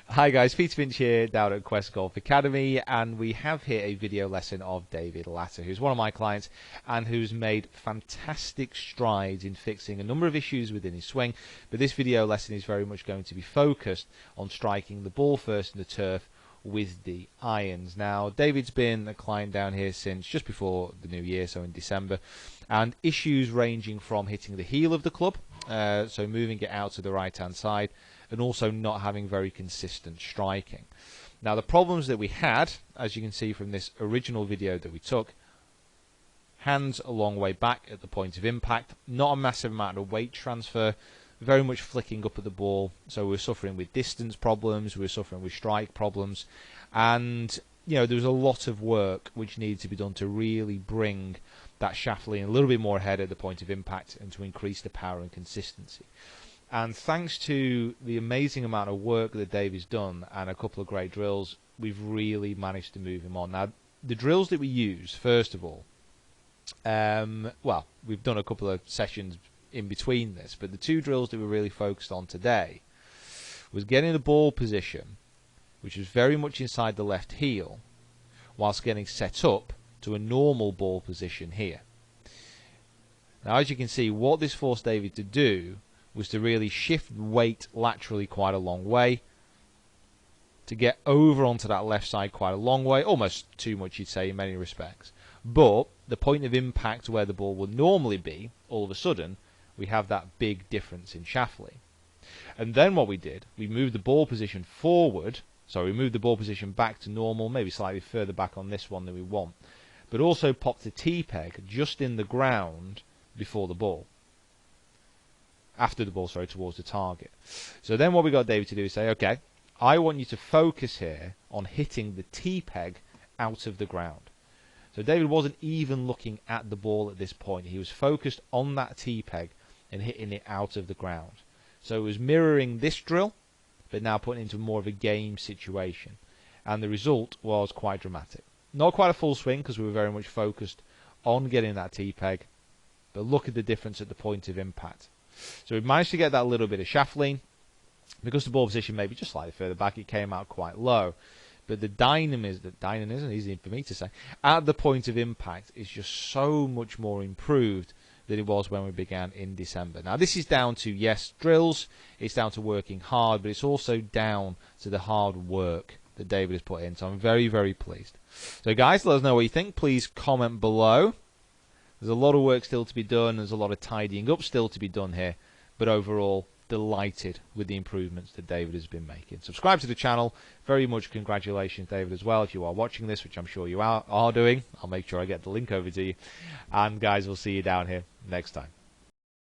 Hi guys, Peter Finch here down at Quest Golf Academy, and we have here a video lesson of David Latter, who's one of my clients and who's made fantastic strides in fixing a number of issues within his swing. But this video lesson is very much going to be focused on striking the ball first in the turf with the irons. Now, David's been a client down here since just before the new year, so in December, and issues ranging from hitting the heel of the club, so moving it out to the right hand side, and also not having very consistent striking. Now, the problems that we had, as you can see from this original video that we took, hands a long way back at the point of impact, not a massive amount of weight transfer, very much flicking up at the ball, so we're suffering with distance problems, we're suffering with strike problems, and there was a lot of work which needed to be done to really bring that shaft lean a little bit more ahead at the point of impact and to increase the power and consistency. And thanks to the amazing amount of work that Dave has done and a couple of great drills, we've really managed to move him on. Now, the drills that we use, first of all, well, we've done a couple of sessions in between this, but the two drills that we really focused on today was getting the ball position, which was very much inside the left heel, whilst getting set up to a normal ball position here. Now, as you can see, what this forced David to do was to really shift weight laterally quite a long way, to get over onto that left side quite a long way, almost too much you'd say in many respects. But the point of impact where the ball would normally be, all of a sudden, we have that big difference in shaft lean. And then what we did, we moved the ball position forward, so we moved the ball position back to normal, maybe slightly further back on this one than we want, but also popped the T-peg just in the ground before the ball. After the ball, sorry, towards the target. So then what we got David to do is say, okay, I want you to focus here on hitting the T-peg out of the ground. So David wasn't even looking at the ball at this point. He was focused on that T-peg and hitting it out of the ground. So it was mirroring this drill, but now putting it into more of a game situation. And the result was quite dramatic. Not quite a full swing because we were very much focused on getting that T-peg, but look at the difference at the point of impact. So we managed to get that little bit of shaft lean. Because the ball position maybe just slightly further back, it came out quite low. But the dynamism, easy for me to say, at the point of impact is just so much more improved than it was when we began in December. Now, this is down to, yes, drills, it's down to working hard, but it's also down to the hard work that David has put in. So I'm very, very pleased. So guys, let us know what you think. Please comment below. There's a lot of work still to be done. There's a lot of tidying up still to be done here. But overall, delighted with the improvements that David has been making. Subscribe to the channel. Very much congratulations, David, as well, if you are watching this, which I'm sure you are doing. I'll make sure I get the link over to you. And guys, we'll see you down here next time.